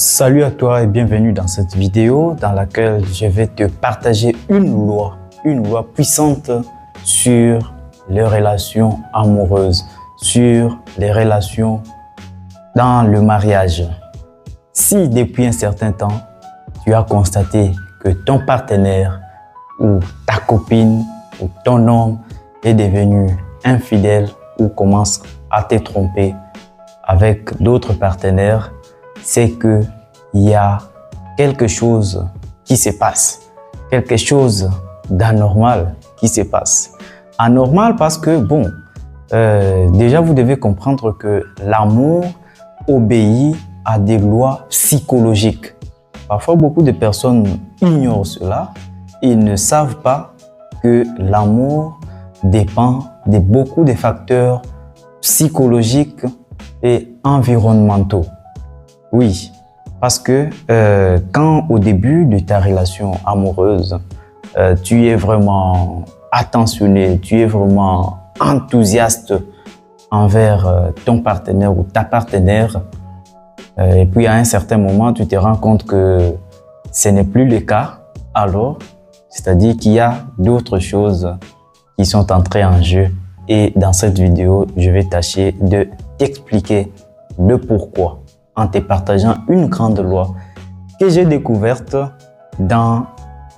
Salut à toi et bienvenue dans cette vidéo dans laquelle je vais te partager une loi puissante sur les relations amoureuses, sur les relations dans le mariage. Si depuis un certain temps, tu as constaté que ton partenaire ou ta copine ou ton homme est devenu infidèle ou commence à te tromper avec d'autres partenaires, c'est qu'il y a quelque chose qui se passe, quelque chose d'anormal qui se passe. Anormal parce que, déjà vous devez comprendre que l'amour obéit à des lois psychologiques. Parfois, beaucoup de personnes ignorent cela. Ils ne savent pas que l'amour dépend de beaucoup de facteurs psychologiques et environnementaux. Oui, parce que quand au début de ta relation amoureuse, tu es vraiment attentionné, tu es vraiment enthousiaste envers ton partenaire ou ta partenaire, et puis à un certain moment, tu te rends compte que ce n'est plus le cas, alors, c'est-à-dire qu'il y a d'autres choses qui sont entrées en jeu. Et dans cette vidéo, je vais tâcher de t'expliquer le pourquoi en te partageant une grande loi que j'ai découverte dans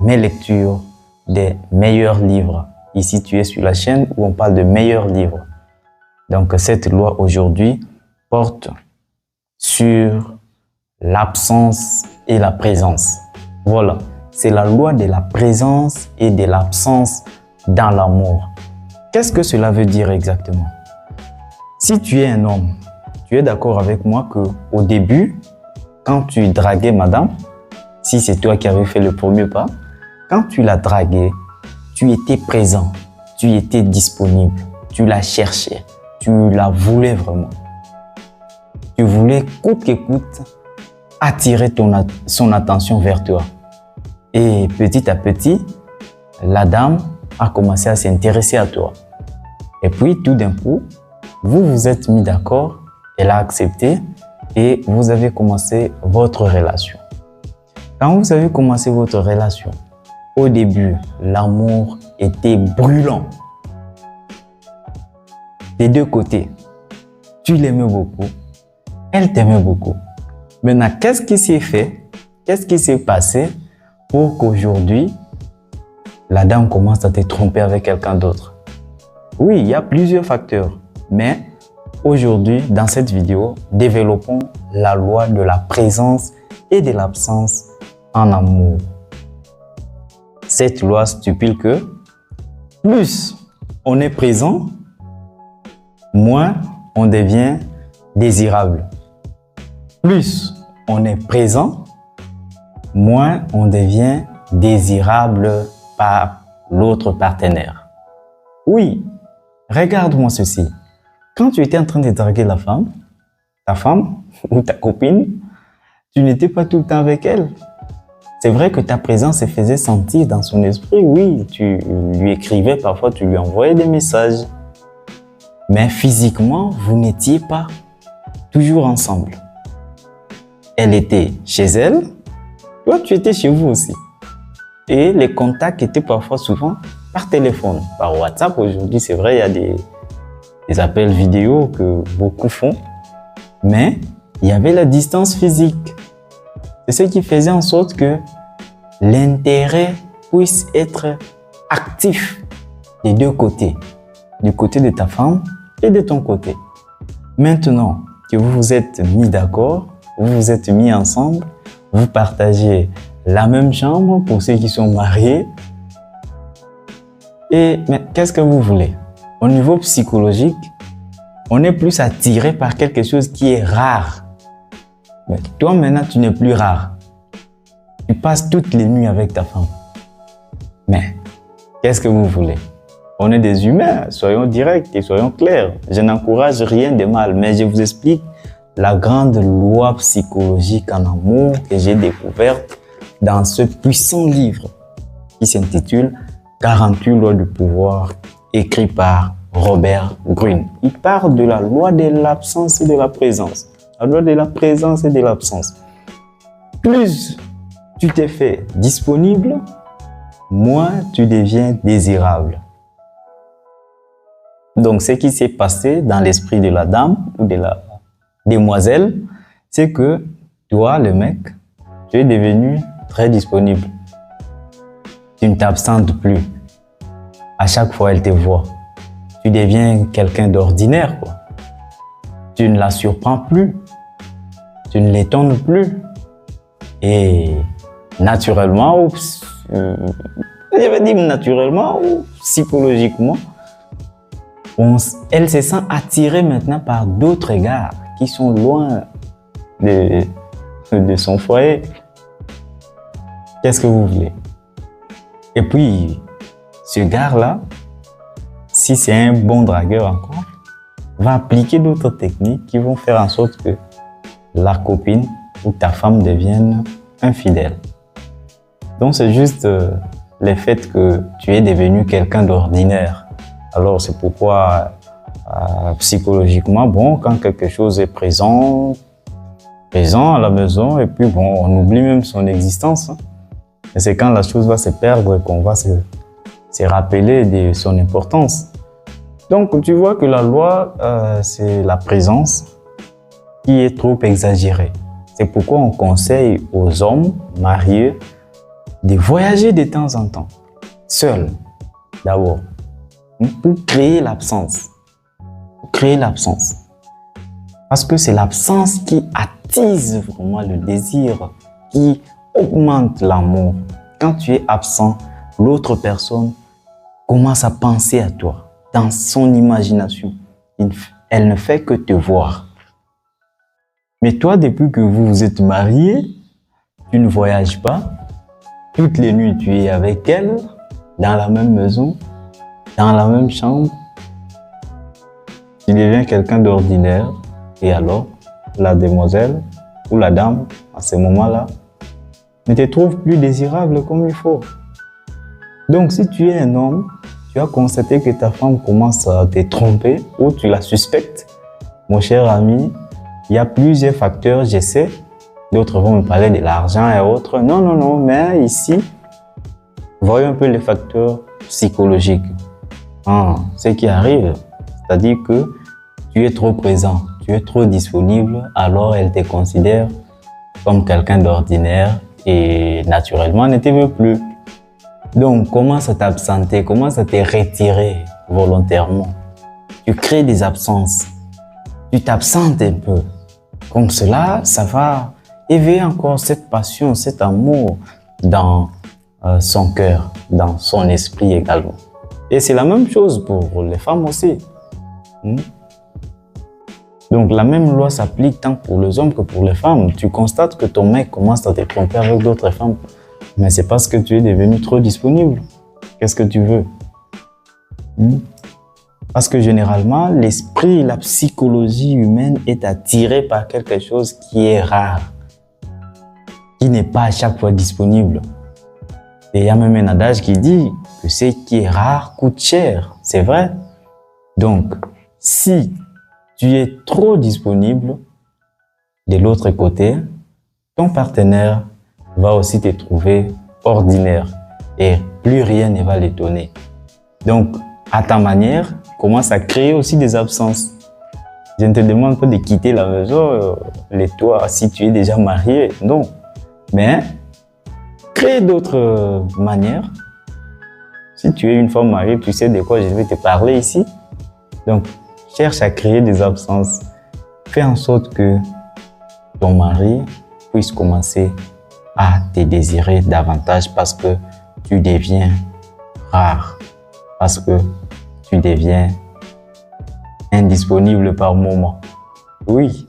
mes lectures des meilleurs livres. Ici, tu es sur la chaîne où on parle de meilleurs livres. Donc, cette loi aujourd'hui porte sur l'absence et la présence. Voilà, c'est la loi de la présence et de l'absence dans l'amour. Qu'est-ce que cela veut dire exactement? Si tu es un homme, tu es d'accord avec moi qu'au début, quand tu draguais madame, si c'est toi qui avais fait le premier pas, quand tu la draguais, tu étais présent, tu étais disponible, tu la cherchais, tu la voulais vraiment. Tu voulais coûte que coûte attirer son attention vers toi. Et petit à petit, la dame a commencé à s'intéresser à toi. Et puis tout d'un coup, vous vous êtes mis d'accord, elle a accepté et vous avez commencé votre relation. Quand vous avez commencé votre relation, au début, l'amour était brûlant. Des deux côtés, tu l'aimais beaucoup, elle t'aimait beaucoup. Maintenant, qu'est-ce qui s'est fait? Qu'est-ce qui s'est passé pour qu'aujourd'hui, la dame commence à te tromper avec quelqu'un d'autre? Oui, il y a plusieurs facteurs, mais aujourd'hui, dans cette vidéo, développons la loi de la présence et de l'absence en amour. Cette loi stipule que plus on est présent, moins on devient désirable. Plus on est présent, moins on devient désirable par l'autre partenaire. Oui, regarde-moi ceci. Quand tu étais en train de draguer ta femme ou ta copine, tu n'étais pas tout le temps avec elle. C'est vrai que ta présence se faisait sentir dans son esprit. Oui, tu lui écrivais, parfois tu lui envoyais des messages. Mais physiquement, vous n'étiez pas toujours ensemble. Elle était chez elle, toi tu étais chez vous aussi. Et les contacts étaient parfois souvent par téléphone, par WhatsApp. Aujourd'hui, c'est vrai, il y a des appels vidéo que beaucoup font. Mais il y avait la distance physique. C'est ce qui faisait en sorte que l'intérêt puisse être actif des deux côtés. Du côté de ta femme et de ton côté. Maintenant que vous vous êtes mis d'accord, vous vous êtes mis ensemble, vous partagez la même chambre pour ceux qui sont mariés. Mais qu'est-ce que vous voulez? Au niveau psychologique, on est plus attiré par quelque chose qui est rare. Mais toi maintenant, tu n'es plus rare. Tu passes toutes les nuits avec ta femme. Mais qu'est-ce que vous voulez? On est des humains, soyons directs et soyons clairs. Je n'encourage rien de mal, mais je vous explique la grande loi psychologique en amour que j'ai découverte dans ce puissant livre qui s'intitule 48 lois du pouvoir, écrit par Robert Greene. Il parle de la loi de l'absence et de la présence. La loi de la présence et de l'absence. plus tu t'es fait disponible, moins tu deviens désirable. Donc, ce qui s'est passé dans l'esprit de la dame ou de la demoiselle, c'est que toi, le mec, tu es devenu très disponible. Tu ne t'absentes plus. À chaque fois, elle te voit. Tu deviens quelqu'un d'ordinaire, quoi. Tu ne la surprends plus. Tu ne l'étonnes plus. Et naturellement, je vais dire naturellement ou psychologiquement, elle se sent attirée maintenant par d'autres gars qui sont loin de son foyer. Qu'est-ce que vous voulez? Et puis, ce gars-là, si c'est un bon dragueur encore, va appliquer d'autres techniques qui vont faire en sorte que la copine ou ta femme devienne infidèle. Donc, c'est juste le fait que tu es devenu quelqu'un d'ordinaire. Alors, c'est pourquoi, psychologiquement, bon, quand quelque chose est présent à la maison, et puis bon, on oublie même son existence. Et c'est quand la chose va se perdre qu'on va se rappeler de son importance. Donc, tu vois que la loi, c'est la présence qui est trop exagérée. C'est pourquoi on conseille aux hommes mariés de voyager de temps en temps, seuls, d'abord, pour créer l'absence. Parce que c'est l'absence qui attise vraiment le désir, qui augmente l'amour. Quand tu es absent, l'autre personne commence à penser à toi dans son imagination. Elle ne fait que te voir. Mais toi, depuis que vous vous êtes mariés, tu ne voyages pas. Toutes les nuits, tu es avec elle, dans la même maison, dans la même chambre. Tu deviens quelqu'un d'ordinaire. Et alors, la demoiselle ou la dame, à ce moment-là, ne te trouve plus désirable comme il faut. Donc, si tu es un homme, tu as constaté que ta femme commence à te tromper ou tu la suspectes, mon cher ami, il y a plusieurs facteurs, je sais. D'autres vont me parler de l'argent et autres. Non, mais ici, voyons un peu les facteurs psychologiques. Ce qui arrive, c'est-à-dire que tu es trop présent, tu es trop disponible, alors elle te considère comme quelqu'un d'ordinaire et naturellement ne te veut plus. Donc, commence à t'absenter, commence à te retirer volontairement. Tu crées des absences, tu t'absentes un peu. Comme cela, ça va éveiller encore cette passion, cet amour dans son cœur, dans son esprit également. Et c'est la même chose pour les femmes aussi. Donc, la même loi s'applique tant pour les hommes que pour les femmes. Tu constates que ton mec commence à te tromper avec d'autres femmes, mais c'est parce que tu es devenu trop disponible. Qu'est-ce que tu veux? Parce que généralement, l'esprit, la psychologie humaine est attirée par quelque chose qui est rare, qui n'est pas à chaque fois disponible. Et il y a même un adage qui dit que ce qui est rare coûte cher. C'est vrai. Donc, si tu es trop disponible, de l'autre côté, ton partenaire va aussi te trouver ordinaire et plus rien ne va l'étonner. Donc, à ta manière, commence à créer aussi des absences. Je ne te demande pas de quitter la maison, les toits, si tu es déjà marié, non. Mais, crée d'autres manières. Si tu es une femme mariée, tu sais de quoi je vais te parler ici. Donc, cherche à créer des absences. Fais en sorte que ton mari puisse commencer à te désirer davantage parce que tu deviens rare, parce que tu deviens indisponible par moment. Oui,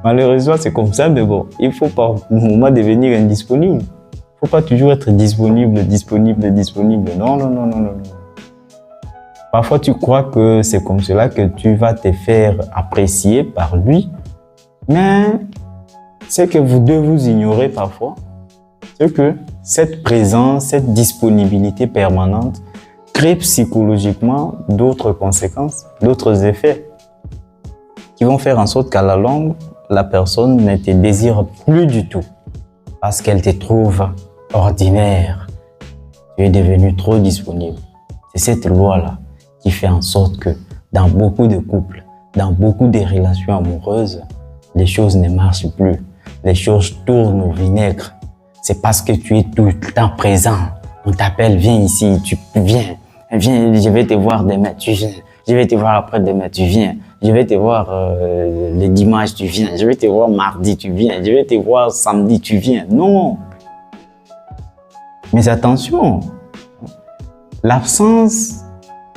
malheureusement c'est comme ça, mais bon, il faut par moment devenir indisponible. Il ne faut pas toujours être disponible. Non. Parfois, tu crois que c'est comme cela que tu vas te faire apprécier par lui, mais ce que vous deux vous ignorez parfois, c'est que cette présence, cette disponibilité permanente crée psychologiquement d'autres conséquences, d'autres effets qui vont faire en sorte qu'à la longue, la personne ne te désire plus du tout. parce qu'elle te trouve ordinaire. Tu es devenu trop disponible. C'est cette loi-là qui fait en sorte que dans beaucoup de couples, dans beaucoup de relations amoureuses, les choses ne marchent plus. Les choses tournent au vinaigre. C'est parce que tu es tout le temps présent. On t'appelle, viens ici, tu viens. Viens, je vais te voir demain, tu viens. Je vais te voir après-demain, tu viens. Je vais te voir le dimanche, tu viens. Je vais te voir mardi, tu viens. Je vais te voir samedi, tu viens. Non. Mais attention, l'absence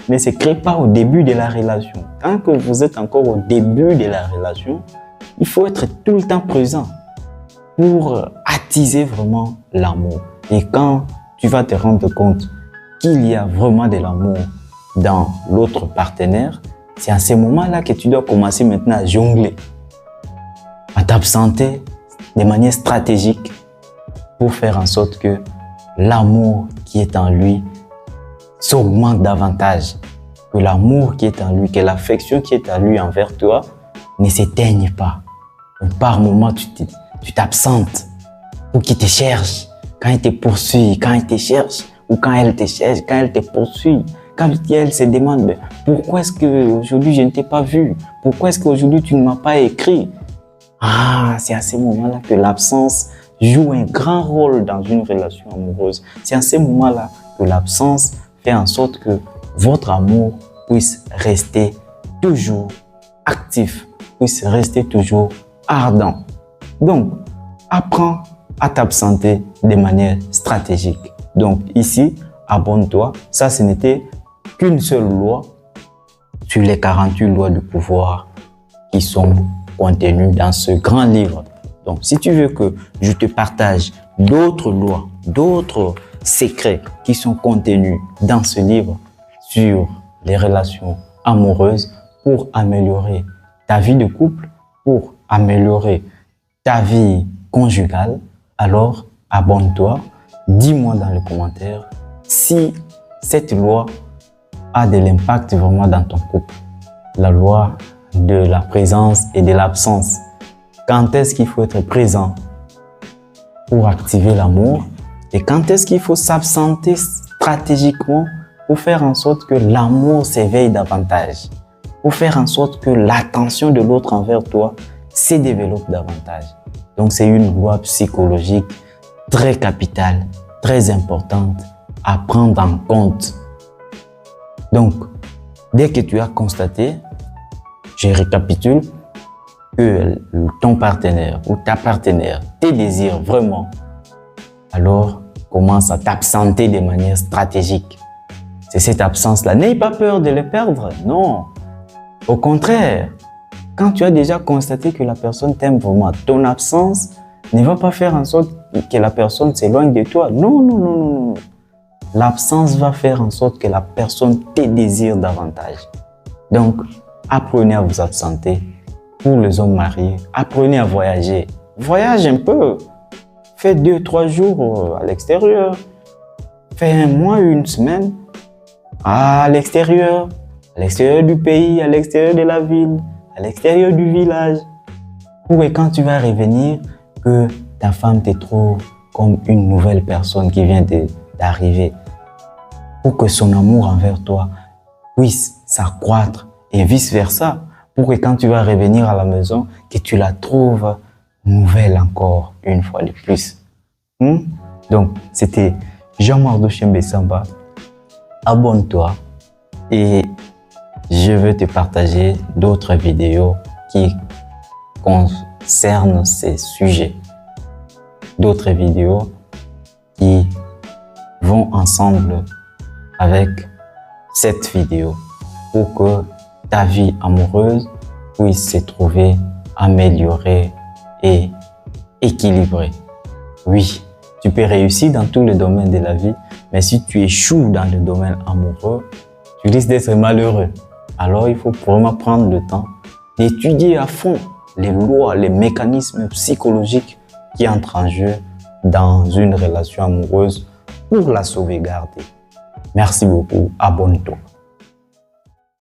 ne se crée pas au début de la relation. Tant que vous êtes encore au début de la relation, il faut être tout le temps présent pour attiser vraiment l'amour. Et quand tu vas te rendre compte qu'il y a vraiment de l'amour dans l'autre partenaire, c'est à ce moment-là que tu dois commencer maintenant à jongler, à t'absenter de manière stratégique pour faire en sorte que l'amour qui est en lui s'augmente davantage, que l'amour qui est en lui, que l'affection qui est en lui envers toi ne s'éteigne pas. Donc, par moment, tu t'absentes pour qu'il te cherche. Quand il te poursuit, quand il te cherche, ou quand elle te cherche, quand elle te poursuit, quand elle se demande pourquoi est-ce qu'aujourd'hui je ne t'ai pas vu, pourquoi est-ce qu'aujourd'hui tu ne m'as pas écrit. Ah, c'est à ce moment-là que l'absence joue un grand rôle dans une relation amoureuse. C'est à ce moment-là que l'absence fait en sorte que votre amour puisse rester toujours actif, puisse rester toujours ardent. Donc, apprends à t'absenter de manière stratégique. Donc ici, abonne-toi. Ça, ce n'était qu'une seule loi sur les 48 lois du pouvoir qui sont contenues dans ce grand livre. Donc, si tu veux que je te partage d'autres lois, d'autres secrets qui sont contenus dans ce livre sur les relations amoureuses pour améliorer ta vie de couple, pour améliorer ta vie conjugale, alors abonne-toi. Dis-moi dans les commentaires si cette loi a de l'impact vraiment dans ton couple. La loi de la présence et de l'absence. Quand est-ce qu'il faut être présent pour activer l'amour et quand est-ce qu'il faut s'absenter stratégiquement pour faire en sorte que l'amour s'éveille davantage, pour faire en sorte que l'attention de l'autre envers toi se développe davantage. Donc c'est une loi psychologique très capitale, très importante à prendre en compte. Donc, dès que tu as constaté, je récapitule, que ton partenaire ou ta partenaire te désire vraiment, alors commence à t'absenter de manière stratégique. C'est cette absence-là. N'aie pas peur de le perdre, non. Au contraire, quand tu as déjà constaté que la personne t'aime vraiment, ton absence ne va pas faire en sorte que la personne s'éloigne de toi. Non, non, non, non, non. L'absence va faire en sorte que la personne te désire davantage. Donc, apprenez à vous absenter. Pour les hommes mariés, apprenez à voyager. Voyage un peu. Fais 2-3 jours à l'extérieur. Fais un mois, une semaine à l'extérieur du pays, à l'extérieur de la ville, à l'extérieur du village. Pour que quand tu vas revenir, que ta femme te trouve comme une nouvelle personne qui vient d'arriver. Pour que son amour envers toi puisse s'accroître et vice-versa. Pour que quand tu vas revenir à la maison, que tu la trouves nouvelle encore une fois de plus. Donc, c'était Jean-Marc Chembé-Samba. Abonne-toi et je vais te partager d'autres vidéos qui concernent ces sujets. D'autres vidéos qui vont ensemble avec cette vidéo pour que ta vie amoureuse puisse se trouver améliorée et équilibrée. Oui, tu peux réussir dans tous les domaines de la vie, mais si tu échoues dans le domaine amoureux, tu risques d'être malheureux. Alors, il faut vraiment prendre le temps d'étudier à fond les lois, les mécanismes psychologiques qui entrent en jeu dans une relation amoureuse pour la sauvegarder. Merci beaucoup, abonne-toi.